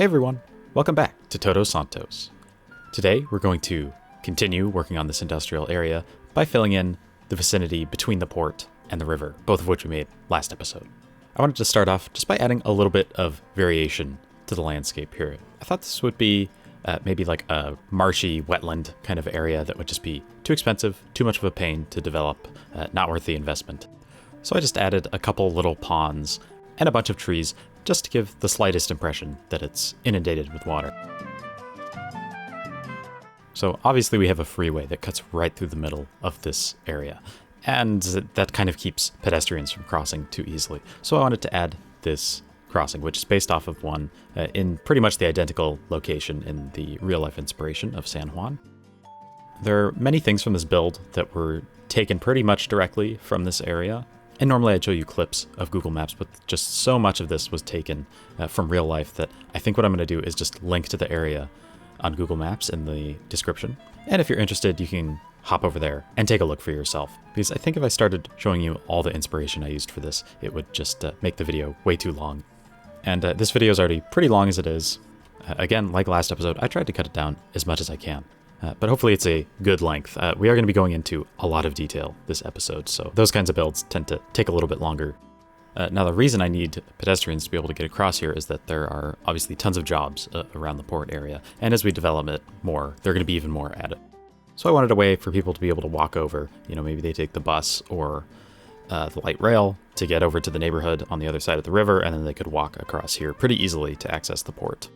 Hey everyone, welcome back to Todos Santos. Today we're going to continue working on this industrial area by filling in the vicinity between the port and the river, both of which we made last episode. I wanted to start off just by adding a little bit of variation to the landscape here. I thought this would be maybe like a marshy wetland kind of area that would just be too expensive, too much of a pain to develop, not worth the investment. So I just added a couple little ponds and a bunch of trees just to give the slightest impression that it's inundated with water. So obviously we have a freeway that cuts right through the middle of this area, and that kind of keeps pedestrians from crossing too easily. So I wanted to add this crossing, which is based off of one in pretty much the identical location in the real-life inspiration of San Juan. There are many things from this build that were taken pretty much directly from this area. And normally I'd show you clips of Google Maps, but just so much of this was taken from real life that I think what I'm going to do is just link to the area on Google Maps in the description. And if you're interested, you can hop over there and take a look for yourself. Because I think if I started showing you all the inspiration I used for this, it would just make the video way too long. And this video is already pretty long as it is. Again, like last episode, I tried to cut it down as much as I can. But hopefully it's a good length. We are going to be going into a lot of detail this episode, so those kinds of builds tend to take a little bit longer. Now, the reason I need pedestrians to be able to get across here is that there are obviously tons of jobs around the port area, and as we develop it more, there are going to be even more added. So I wanted a way for people to be able to walk over. You know, maybe they take the bus or the light rail to get over to the neighborhood on the other side of the river, and then they could walk across here pretty easily to access the port.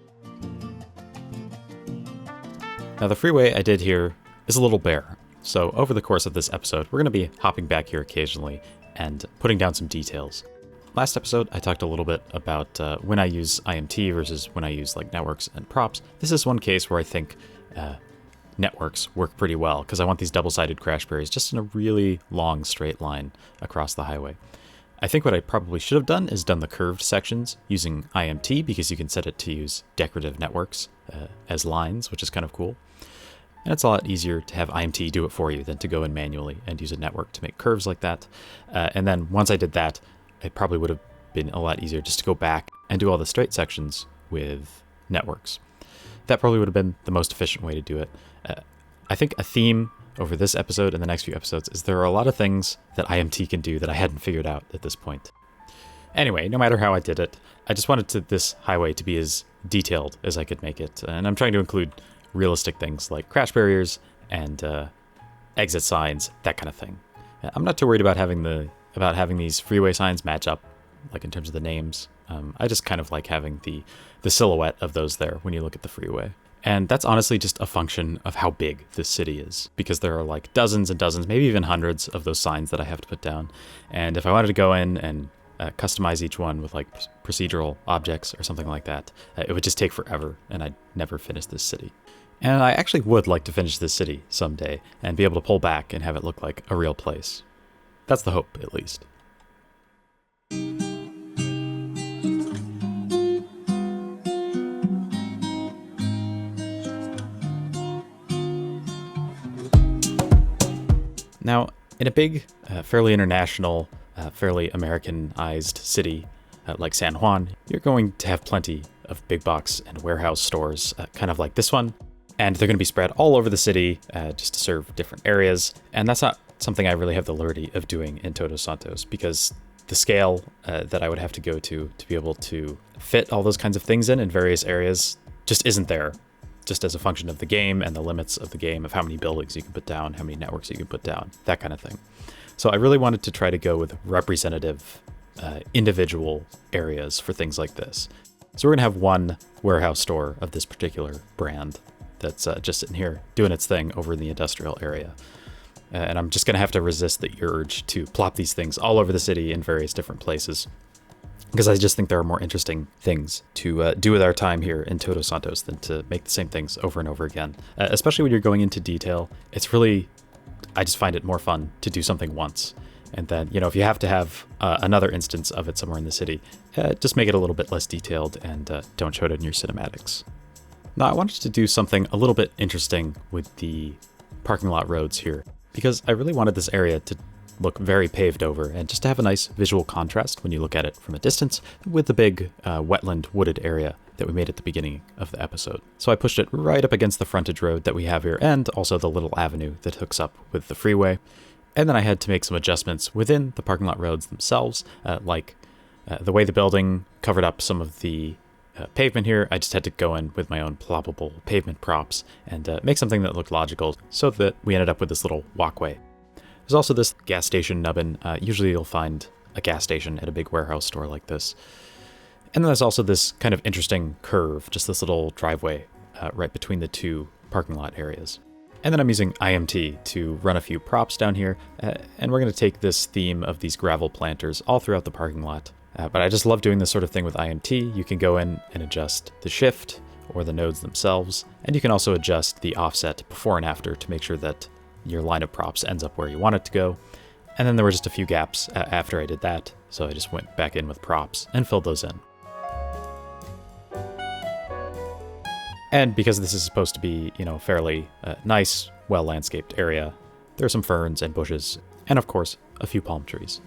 Now, the freeway I did here is a little bare, so over the course of this episode, we're going to be hopping back here occasionally and putting down some details. Last episode, I talked a little bit about when I use IMT versus when I use like networks and props. This is one case where I think networks work pretty well, because I want these double-sided crash barriers just in a really long straight line across the highway. I think what I probably should have done is done the curved sections using IMT, because you can set it to use decorative networks as lines, which is kind of cool. And it's a lot easier to have IMT do it for you than to go in manually and use a network to make curves like that. And then once I did that, it probably would have been a lot easier just to go back and do all the straight sections with networks. That probably would have been the most efficient way to do it. I think a theme over this episode and the next few episodes is there are a lot of things that IMT can do that I hadn't figured out at this point. Anyway, no matter how I did it, I just wanted this highway to be as detailed as I could make it. And I'm trying to include realistic things like crash barriers and exit signs, that kind of thing. I'm not too worried about having these freeway signs match up, like in terms of the names. I just kind of like having the silhouette of those there when you look at the freeway. And that's honestly just a function of how big this city is, because there are like dozens and dozens, maybe even hundreds of those signs that I have to put down. And if I wanted to go in and customize each one with like procedural objects or something like that, it would just take forever, and I'd never finish this city. And I actually would like to finish this city someday and be able to pull back and have it look like a real place. That's the hope, at least. Now, in a big, fairly international, fairly Americanized city like San Juan, you're going to have plenty of big box and warehouse stores, kind of like this one. And they're going to be spread all over the city just to serve different areas. And that's not something I really have the liberty of doing in Todos Santos, because the scale that I would have to go to be able to fit all those kinds of things in various areas just isn't there, just as a function of the game and the limits of the game of how many buildings you can put down, how many networks you can put down, that kind of thing. So I really wanted to try to go with representative individual areas for things like this. So we're going to have one warehouse store of this particular brand that's just sitting here doing its thing over in the industrial area. And I'm just going to have to resist the urge to plop these things all over the city in various different places, because I just think there are more interesting things to do with our time here in Todos Santos than to make the same things over and over again. Especially when you're going into detail, I just find it more fun to do something once. And then, if you have to have another instance of it somewhere in the city, just make it a little bit less detailed and don't show it in your cinematics. Now, I wanted to do something a little bit interesting with the parking lot roads here, because I really wanted this area to look very paved over and just to have a nice visual contrast when you look at it from a distance with the big wetland wooded area that we made at the beginning of the episode. So I pushed it right up against the frontage road that we have here, and also the little avenue that hooks up with the freeway. And then I had to make some adjustments within the parking lot roads themselves, like the way the building covered up some of the pavement here. I just had to go in with my own ploppable pavement props and make something that looked logical, so that we ended up with this little walkway. There's also this gas station nubbin. Usually you'll find a gas station at a big warehouse store like this. And then there's also this kind of interesting curve, just this little driveway right between the two parking lot areas. And then I'm using IMT to run a few props down here, and we're going to take this theme of these gravel planters all throughout the parking lot. But I just love doing this sort of thing with IMT. You can go in and adjust the shift or the nodes themselves, and you can also adjust the offset before and after to make sure that your line of props ends up where you want it to go. And then there were just a few gaps after I did that, so I just went back in with props and filled those in. And because this is supposed to be, fairly nice, well-landscaped area, there are some ferns and bushes, and of course, a few palm trees.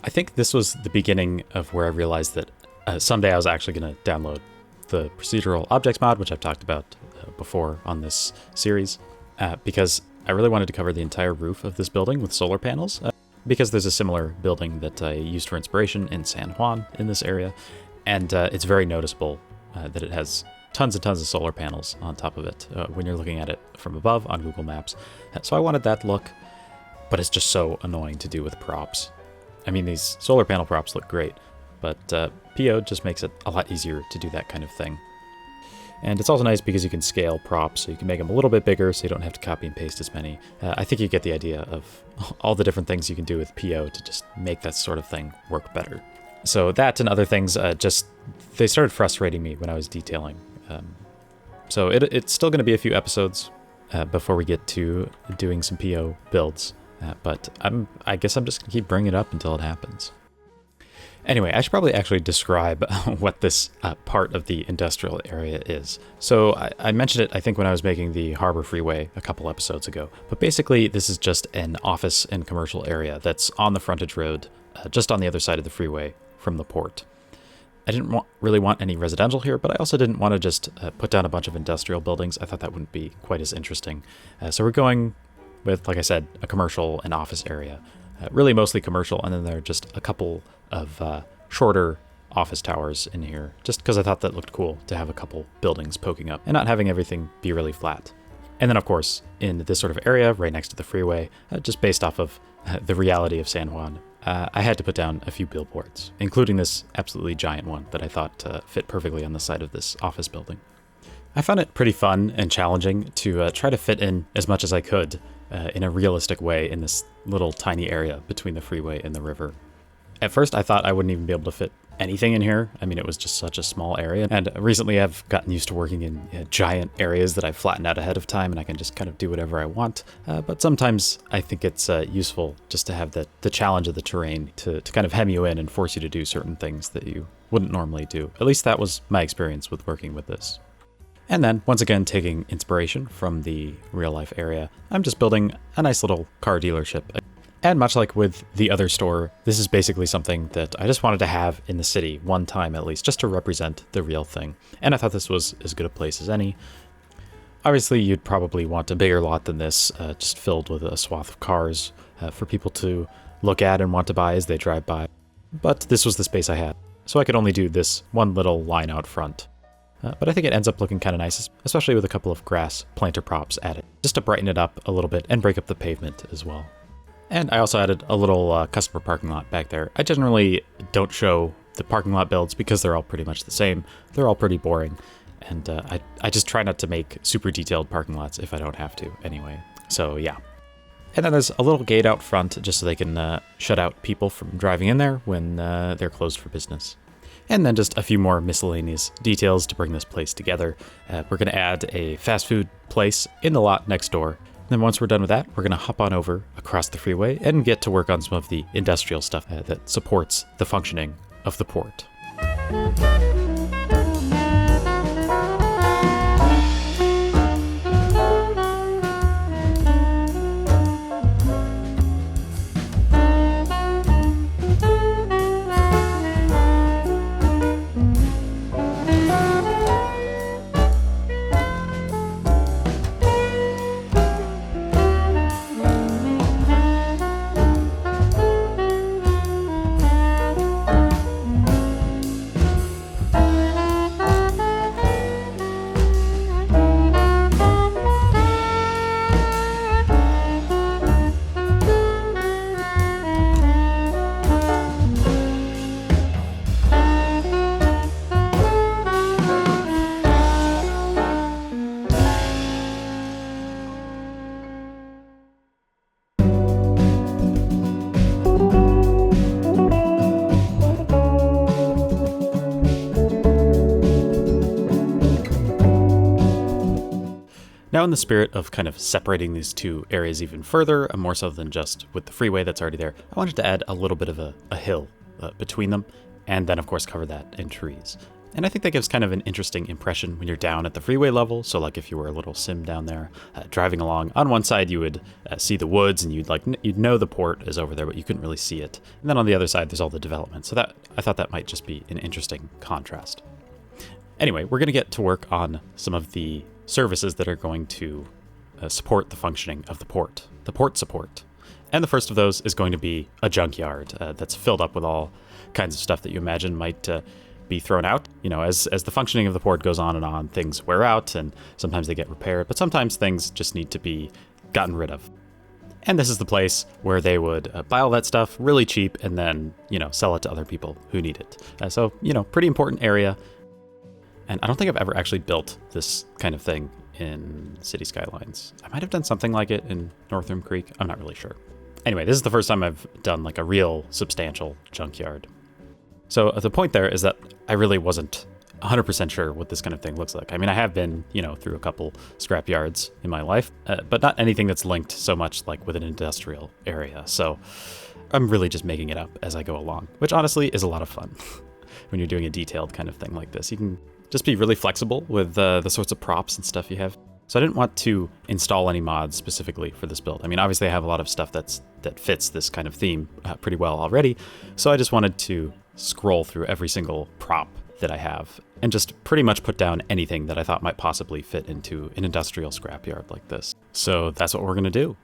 I think this was the beginning of where I realized that someday I was actually going to download the procedural objects mod, which I've talked about before on this series, because I really wanted to cover the entire roof of this building with solar panels, because there's a similar building that I used for inspiration in San Juan in this area, and it's very noticeable that it has tons and tons of solar panels on top of it when you're looking at it from above on Google Maps. So I wanted that look, but it's just so annoying to do with props. I mean, these solar panel props look great, but PO just makes it a lot easier to do that kind of thing. And it's also nice because you can scale props, so you can make them a little bit bigger so you don't have to copy and paste as many. I think you get the idea of all the different things you can do with PO to just make that sort of thing work better. So that and other things they started frustrating me when I was detailing. So it's still going to be a few episodes before we get to doing some PO builds. But I guess I'm just going to keep bringing it up until it happens. Anyway, I should probably actually describe what this part of the industrial area is. So I mentioned it, I think, when I was making the Harbor Freeway a couple episodes ago. But basically, this is just an office and commercial area that's on the frontage road, just on the other side of the freeway from the port. I didn't really want any residential here, but I also didn't want to just put down a bunch of industrial buildings. I thought that wouldn't be quite as interesting. So we're going with, like I said, a commercial and office area. Really mostly commercial, and then there are just a couple of shorter office towers in here, just because I thought that looked cool to have a couple buildings poking up and not having everything be really flat. And then, of course, in this sort of area right next to the freeway, just based off of the reality of San Juan, I had to put down a few billboards, including this absolutely giant one that I thought fit perfectly on the side of this office building. I found it pretty fun and challenging to try to fit in as much as I could in a realistic way in this little tiny area between the freeway and the river. At first, I thought I wouldn't even be able to fit anything in here. I mean, it was just such a small area. And recently I've gotten used to working in giant areas that I've flattened out ahead of time, and I can just kind of do whatever I want. But sometimes I think it's useful just to have the challenge of the terrain to kind of hem you in and force you to do certain things that you wouldn't normally do. At least that was my experience with working with this. And then, once again, taking inspiration from the real-life area, I'm just building a nice little car dealership. And much like with the other store, this is basically something that I just wanted to have in the city one time at least, just to represent the real thing. And I thought this was as good a place as any. Obviously, you'd probably want a bigger lot than this, just filled with a swath of cars for people to look at and want to buy as they drive by. But this was the space I had, so I could only do this one little line out front. but I think it ends up looking kind of nice, especially with a couple of grass planter props added, just to brighten it up a little bit and break up the pavement as well. And I also added a little customer parking lot back there. I generally don't show the parking lot builds because they're all pretty much the same. They're all pretty boring. And I just try not to make super detailed parking lots if I don't have to anyway. So yeah. And then there's a little gate out front just so they can shut out people from driving in there when they're closed for business. And then just a few more miscellaneous details to bring this place together. We're going to add a fast food place in the lot next door. Then once we're done with that, we're going to hop on over across the freeway and get to work on some of the industrial stuff that supports the functioning of the port. Now, in the spirit of kind of separating these two areas even further, more so than just with the freeway that's already there, I wanted to add a little bit of a hill between them, and then, of course, cover that in trees. And I think that gives kind of an interesting impression when you're down at the freeway level. So, like, if you were a little sim down there driving along, on one side you would see the woods, and you'd know the port is over there, but you couldn't really see it. And then on the other side, there's all the development. So that I thought that might just be an interesting contrast. Anyway, we're going to get to work on some of the services that are going to support the functioning of the port support. And the first of those is going to be a junkyard that's filled up with all kinds of stuff that you imagine might be thrown out. You know, as the functioning of the port goes on and on, things wear out and sometimes they get repaired, but sometimes things just need to be gotten rid of. And this is the place where they would buy all that stuff really cheap and then, sell it to other people who need it. So, pretty important area. And I don't think I've ever actually built this kind of thing in City Skylines. I might have done something like it in Northern Creek. I'm not really sure. Anyway, this is the first time I've done like a real substantial junkyard. So the point there is that I really wasn't 100% sure what this kind of thing looks like. I mean, I have been, through a couple scrapyards in my life, but not anything that's linked so much like with an industrial area. So I'm really just making it up as I go along, which honestly is a lot of fun. When you're doing a detailed kind of thing like this, you can just be really flexible with the sorts of props and stuff you have. So I didn't want to install any mods specifically for this build. I mean, obviously I have a lot of stuff that fits this kind of theme pretty well already. So I just wanted to scroll through every single prop that I have and just pretty much put down anything that I thought might possibly fit into an industrial scrapyard like this. So that's what we're going to do.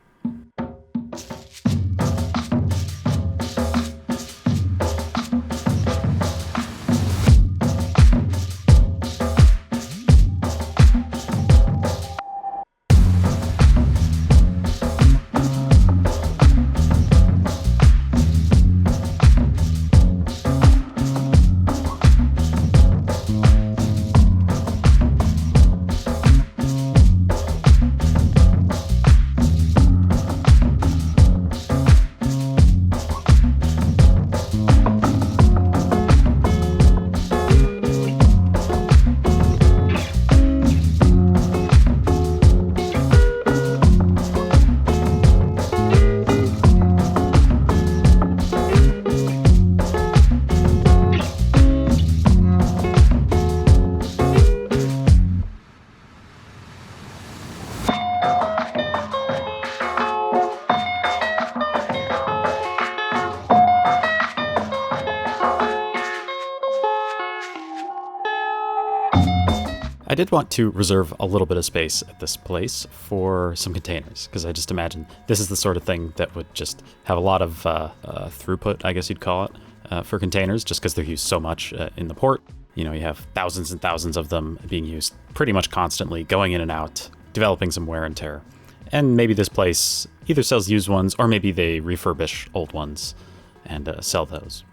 I did want to reserve a little bit of space at this place for some containers, because I just imagine this is the sort of thing that would just have a lot of throughput, I guess you'd call it, for containers, just because they're used so much in the port. You know, you have thousands and thousands of them being used pretty much constantly, going in and out, developing some wear and tear. And maybe this place either sells used ones or maybe they refurbish old ones and sell those.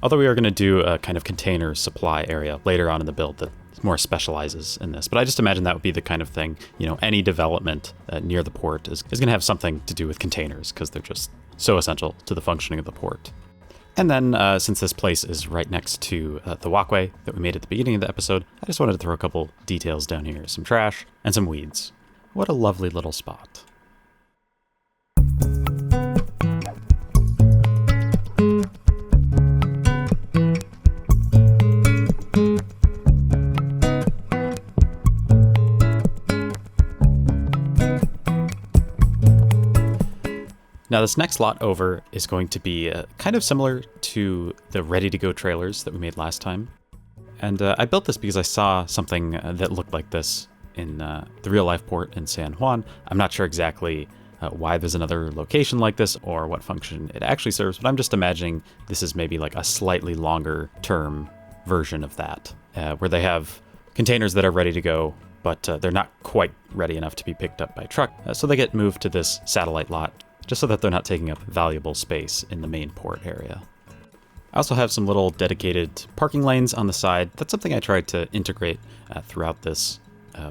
Although we are going to do a kind of container supply area later on in the build that more specializes in this. But I just imagine that would be the kind of thing, you know, any development near the port is going to have something to do with containers because they're just so essential to the functioning of the port. And then since this place is right next to the walkway that we made at the beginning of the episode, I just wanted to throw a couple details down here, some trash and some weeds. What a lovely little spot. Now this next lot over is going to be kind of similar to the ready-to-go trailers that we made last time. And I built this because I saw something that looked like this in the real-life port in San Juan. I'm not sure exactly why there's another location like this or what function it actually serves, but I'm just imagining this is maybe like a slightly longer-term version of that, where they have containers that are ready to go, but they're not quite ready enough to be picked up by truck, so they get moved to this satellite lot, just so that they're not taking up valuable space in the main port area. I also have some little dedicated parking lanes on the side. That's something I tried to integrate throughout this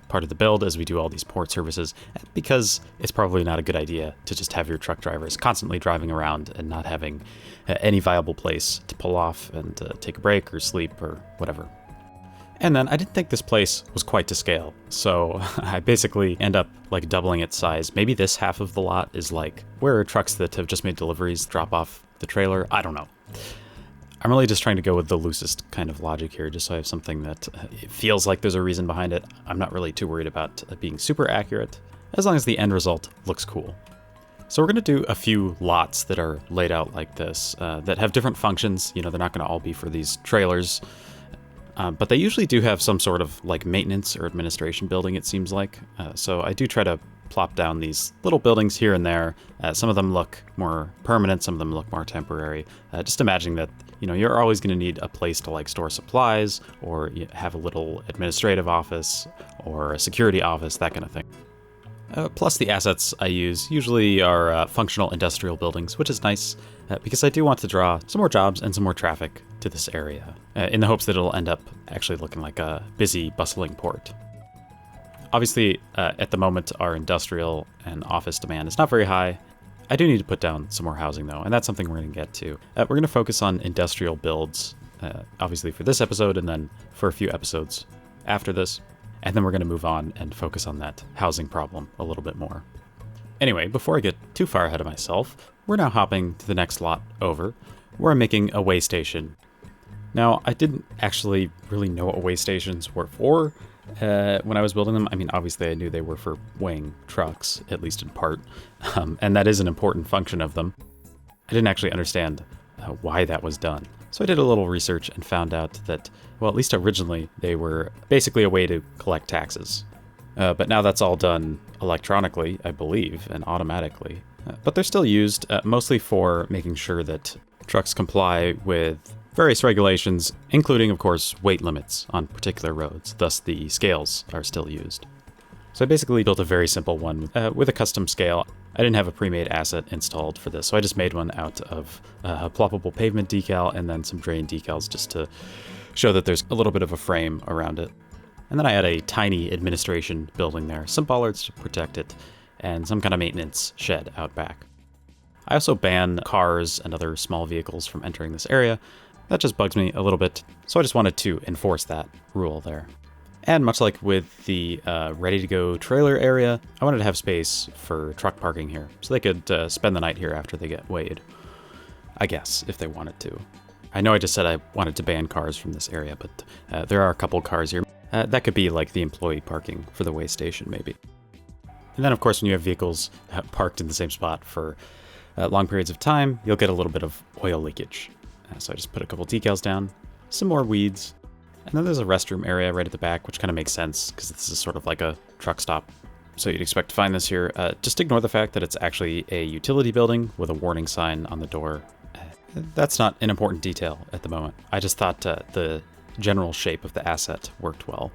part of the build as we do all these port services, because it's probably not a good idea to just have your truck drivers constantly driving around and not having any viable place to pull off and take a break or sleep or whatever. And then I didn't think this place was quite to scale, so I basically end up like doubling its size. Maybe this half of the lot is like where trucks that have just made deliveries drop off the trailer. I don't know. I'm really just trying to go with the loosest kind of logic here, just so I have something that it feels like there's a reason behind it. I'm not really too worried about being super accurate, as long as the end result looks cool. So we're going to do a few lots that are laid out like this, that have different functions. You know, they're not going to all be for these trailers. But they usually do have some sort of like maintenance or administration building, it seems like. So I do try to plop down these little buildings here and there. Some of them look more permanent, some of them look more temporary. Just imagining that, you know, you're always going to need a place to like store supplies or have a little administrative office or a security office, that kind of thing. Plus the assets I use usually are functional industrial buildings, which is nice because I do want to draw some more jobs and some more traffic to this area in the hopes that it'll end up actually looking like a busy, bustling port. Obviously, at the moment, our industrial and office demand is not very high. I do need to put down some more housing, though, and that's something we're going to get to. We're going to focus on industrial builds, obviously for this episode and then for a few episodes after this. And then we're going to move on and focus on that housing problem a little bit more. Anyway, before I get too far ahead of myself, we're now hopping to the next lot over, where I'm making a weigh station. Now, I didn't actually really know what weigh stations were for when I was building them. I mean, obviously I knew they were for weighing trucks, at least in part, and that is an important function of them. I didn't actually understand why that was done. So I did a little research and found out that, well, at least originally, they were basically a way to collect taxes. But now that's all done electronically, I believe, and automatically. But they're still used mostly for making sure that trucks comply with various regulations, including, of course, weight limits on particular roads. Thus, the scales are still used. So I basically built a very simple one with a custom scale. I didn't have a pre-made asset installed for this, so I just made one out of a ploppable pavement decal and then some drain decals just to show that there's a little bit of a frame around it. And then I had a tiny administration building there, some bollards to protect it, and some kind of maintenance shed out back. I also ban cars and other small vehicles from entering this area. That just bugs me a little bit, so I just wanted to enforce that rule there. And much like with the ready-to-go trailer area, I wanted to have space for truck parking here, so they could spend the night here after they get weighed. I guess, if they wanted to. I know I just said I wanted to ban cars from this area, but there are a couple cars here. That could be like the employee parking for the weigh station, maybe. And then, of course, when you have vehicles parked in the same spot for long periods of time, you'll get a little bit of oil leakage. So I just put a couple decals down, some more weeds, and then there's a restroom area right at the back, which kind of makes sense because this is sort of like a truck stop. So you'd expect to find this here. Just ignore the fact that it's actually a utility building with a warning sign on the door. That's not an important detail at the moment. I just thought the general shape of the asset worked well.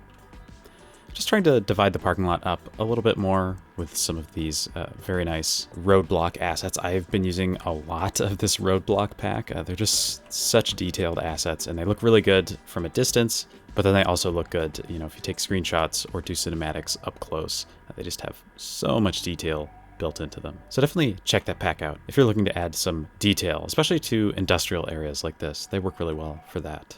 Just trying to divide the parking lot up a little bit more with some of these very nice roadblock assets. I've been using a lot of this roadblock pack. They're just such detailed assets, and they look really good from a distance, but then they also look good, if you take screenshots or do cinematics up close. They just have so much detail built into them. So definitely check that pack out if you're looking to add some detail, especially to industrial areas like this. They work really well for that.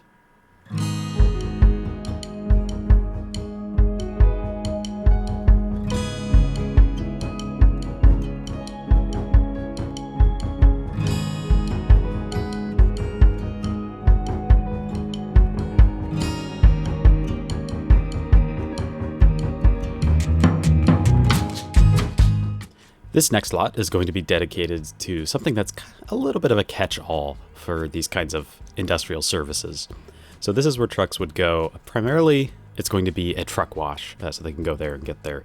This next lot is going to be dedicated to something that's a little bit of a catch-all for these kinds of industrial services. So this is where trucks would go. Primarily, it's going to be a truck wash, so they can go there and get their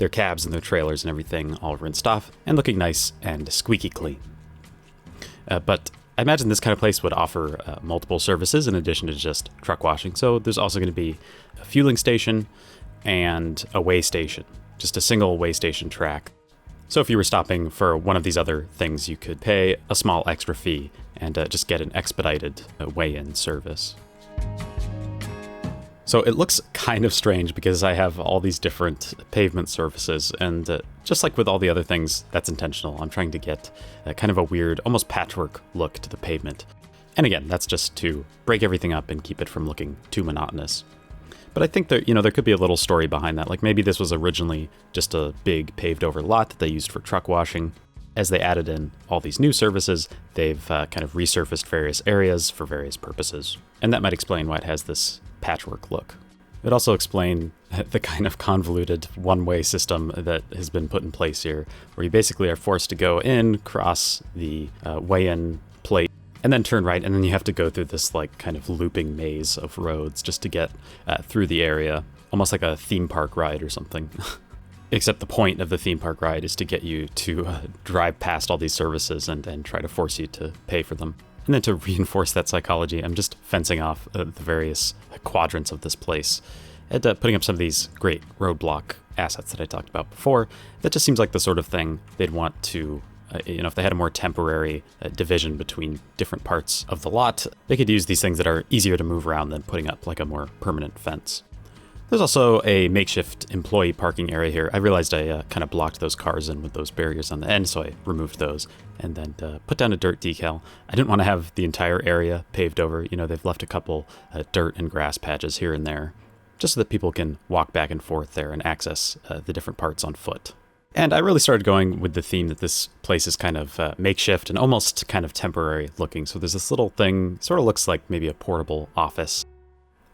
cabs and their trailers and everything all rinsed off and looking nice and squeaky clean. But I imagine this kind of place would offer multiple services in addition to just truck washing. So there's also going to be a fueling station and a weigh station, just a single weigh station track. So if you were stopping for one of these other things, you could pay a small extra fee and just get an expedited weigh-in service. So it looks kind of strange because I have all these different pavement surfaces, and just like with all the other things, that's intentional. I'm trying to get kind of a weird, almost patchwork look to the pavement. And again, that's just to break everything up and keep it from looking too monotonous. But I think that, there could be a little story behind that. Like maybe this was originally just a big paved over lot that they used for truck washing. As they added in all these new services, they've kind of resurfaced various areas for various purposes. And that might explain why it has this patchwork look. It also explains the kind of convoluted one-way system that has been put in place here, where you basically are forced to go in, cross the weigh-in plate, and then turn right, and then you have to go through this kind of looping maze of roads just to get through the area, almost like a theme park ride or something. Except the point of the theme park ride is to get you to drive past all these services and try to force you to pay for them. And then to reinforce that psychology, I'm just fencing off the various quadrants of this place and putting up some of these great roadblock assets that I talked about before. That just seems like the sort of thing they'd want to if they had a more temporary division between different parts of the lot, they could use these things that are easier to move around than putting up like a more permanent fence. There's also a makeshift employee parking area here. I realized I kind of blocked those cars in with those barriers on the end, so I removed those and then put down a dirt decal. I didn't want to have the entire area paved over. They've left a couple dirt and grass patches here and there, just so that people can walk back and forth there and access the different parts on foot. And I really started going with the theme that this place is kind of makeshift and almost kind of temporary looking. So there's this little thing, sort of looks like maybe a portable office.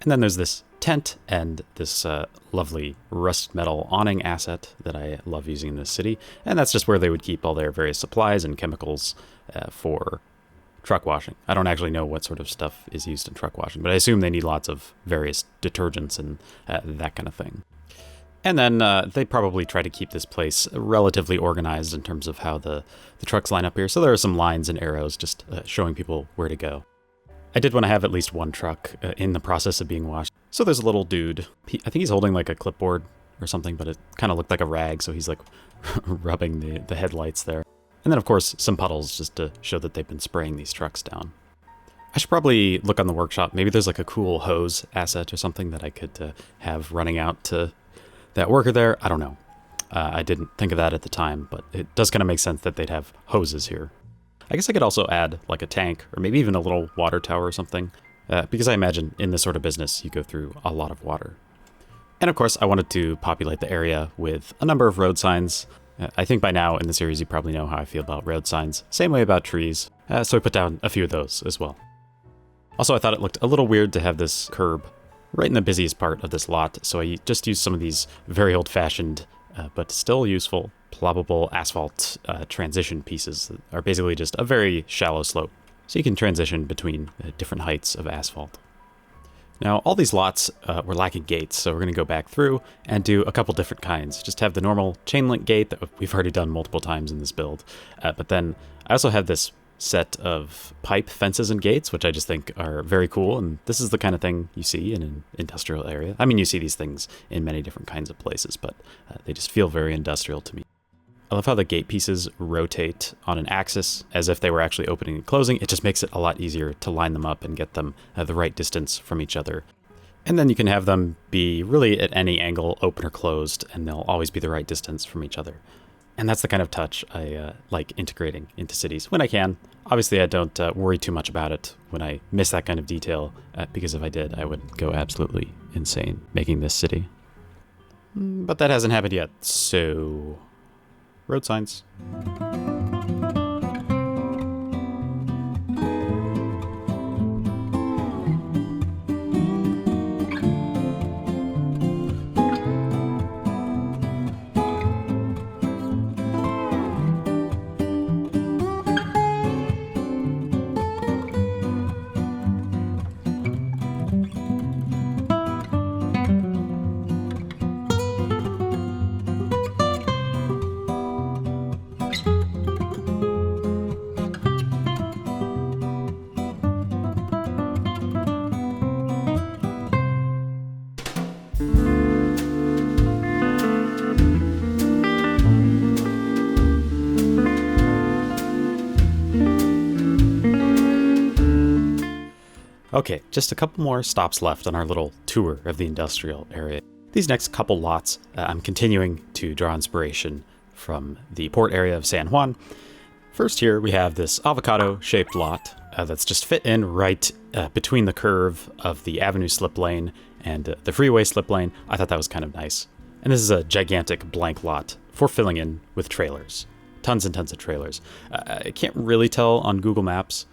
And then there's this tent and this lovely rust metal awning asset that I love using in this city. And that's just where they would keep all their various supplies and chemicals for truck washing. I don't actually know what sort of stuff is used in truck washing, but I assume they need lots of various detergents and that kind of thing. And then they probably try to keep this place relatively organized in terms of how the trucks line up here. So there are some lines and arrows just showing people where to go. I did want to have at least one truck in the process of being washed. So there's a little dude. I think he's holding like a clipboard or something, but it kind of looked like a rag. So he's like rubbing the headlights there. And then, of course, some puddles just to show that they've been spraying these trucks down. I should probably look on the workshop. Maybe there's like a cool hose asset or something that I could have running out to that worker there. I don't know. I didn't think of that at the time, but it does kind of make sense that they'd have hoses here. I guess I could also add like a tank or maybe even a little water tower or something, because I imagine in this sort of business, you go through a lot of water. And of course, I wanted to populate the area with a number of road signs. I think by now in the series, you probably know how I feel about road signs. Same way about trees. So I put down a few of those as well. Also, I thought it looked a little weird to have this curb right in the busiest part of this lot, so I just used some of these very old-fashioned, but still useful, ploppable asphalt transition pieces that are basically just a very shallow slope, so you can transition between different heights of asphalt. Now, all these lots were lacking gates, so we're going to go back through and do a couple different kinds. Just have the normal chain link gate that we've already done multiple times in this build, but then I also have this set of pipe fences and gates, which I just think are very cool. And this is the kind of thing you see in an industrial area. I mean, you see these things in many different kinds of places, but they just feel very industrial to me. I love how the gate pieces rotate on an axis as if they were actually opening and closing. It just makes it a lot easier to line them up and get them the right distance from each other. And then you can have them be really at any angle, open or closed, and they'll always be the right distance from each other. And that's the kind of touch I like integrating into cities when I can. Obviously, I don't worry too much about it when I miss that kind of detail, because if I did, I would go absolutely insane making this city. But that hasn't happened yet, so... road signs. Okay, just a couple more stops left on our little tour of the industrial area. These next couple lots, I'm continuing to draw inspiration from the port area of San Juan. First here we have this avocado-shaped lot that's just fit in right between the curve of the avenue slip lane and the freeway slip lane. I thought that was kind of nice. And this is a gigantic blank lot for filling in with trailers. Tons and tons of trailers. I can't really tell on Google Maps,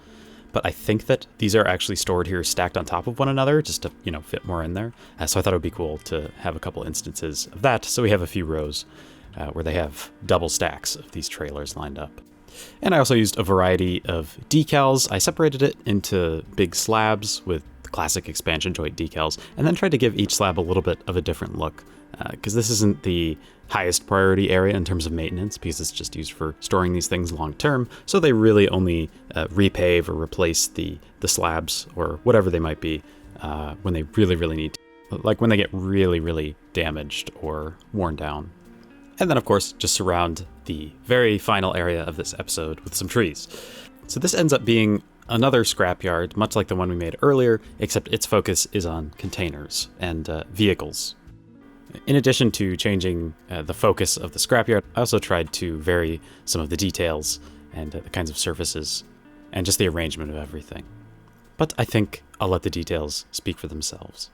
but I think that these are actually stored here stacked on top of one another just to, fit more in there. So I thought it would be cool to have a couple instances of that. So we have a few rows where they have double stacks of these trailers lined up. And I also used a variety of decals. I separated it into big slabs with classic expansion joint decals, and then tried to give each slab a little bit of a different look, because this isn't the highest priority area in terms of maintenance, because it's just used for storing these things long term. So they really only repave or replace the slabs or whatever they might be when they really, really need to. Like when they get really, really damaged or worn down. And then, of course, just surround the very final area of this episode with some trees. So this ends up being another scrapyard, much like the one we made earlier, except its focus is on containers and vehicles. In addition to changing the focus of the scrapyard, I also tried to vary some of the details and the kinds of surfaces and just the arrangement of everything. But I think I'll let the details speak for themselves.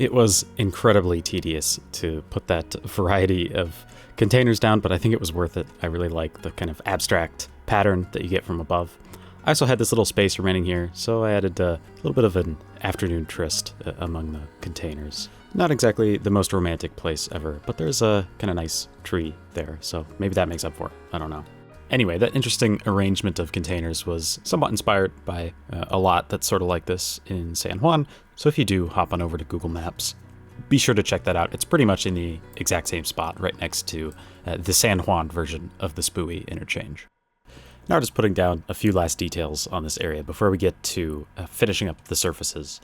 It was incredibly tedious to put that variety of containers down, but I think it was worth it. I really like the kind of abstract pattern that you get from above. I also had this little space remaining here, so I added a little bit of an afternoon tryst among the containers. Not exactly the most romantic place ever, but there's a kind of nice tree there, so maybe that makes up for it. I don't know. Anyway, that interesting arrangement of containers was somewhat inspired by a lot that's sort of like this in San Juan, so if you do hop on over to Google Maps, be sure to check that out. It's pretty much in the exact same spot right next to the San Juan version of the Spooey interchange. Now we're just putting down a few last details on this area before we get to finishing up the surfaces.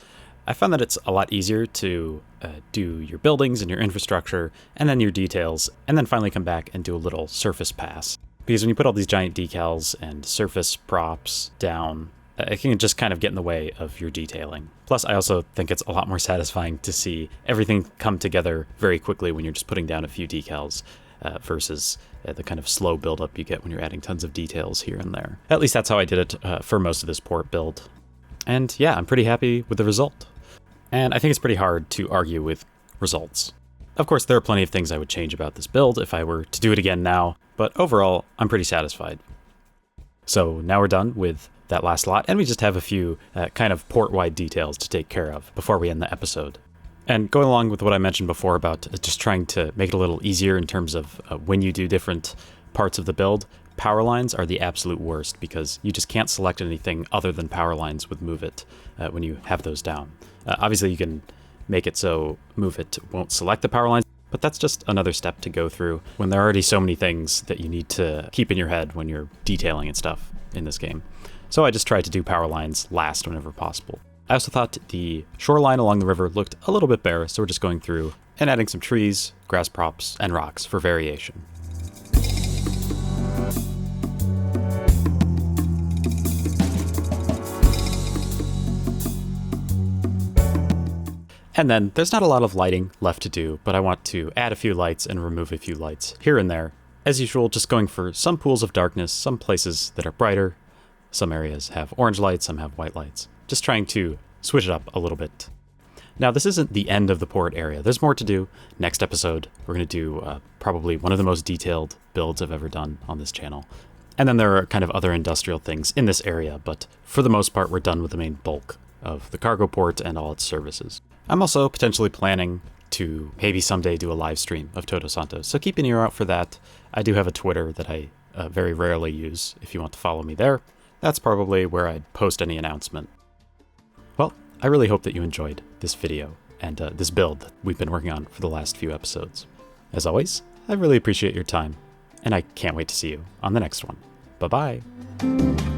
I found that it's a lot easier to do your buildings and your infrastructure, and then your details, and then finally come back and do a little surface pass. Because when you put all these giant decals and surface props down, it can just kind of get in the way of your detailing. Plus, I also think it's a lot more satisfying to see everything come together very quickly when you're just putting down a few decals versus the kind of slow buildup you get when you're adding tons of details here and there. At least that's how I did it for most of this port build. And yeah, I'm pretty happy with the result. And I think it's pretty hard to argue with results. Of course, there are plenty of things I would change about this build if I were to do it again now, but overall, I'm pretty satisfied. So now we're done with that last lot, and we just have a few kind of port-wide details to take care of before we end the episode. And going along with what I mentioned before about just trying to make it a little easier in terms of when you do different parts of the build, power lines are the absolute worst because you just can't select anything other than power lines with Move It when you have those down. Obviously, you can make it so Move It won't select the power lines, but that's just another step to go through when there are already so many things that you need to keep in your head when you're detailing and stuff in this game. So I just tried to do power lines last whenever possible. I also thought the shoreline along the river looked a little bit bare, so we're just going through and adding some trees, grass props, and rocks for variation. And then there's not a lot of lighting left to do, but I want to add a few lights and remove a few lights here and there. As usual, just going for some pools of darkness, some places that are brighter, some areas have orange lights, some have white lights. Just trying to switch it up a little bit. Now, this isn't the end of the port area. There's more to do. Next episode, we're going to do probably one of the most detailed builds I've ever done on this channel. And then there are kind of other industrial things in this area, but for the most part, we're done with the main bulk of the cargo port and all its services. I'm also potentially planning to maybe someday do a live stream of Todos Santos, so keep an ear out for that. I do have a Twitter that I very rarely use if you want to follow me there. That's probably where I'd post any announcement. Well, I really hope that you enjoyed this video and this build that we've been working on for the last few episodes. As always, I really appreciate your time, and I can't wait to see you on the next one. Bye-bye.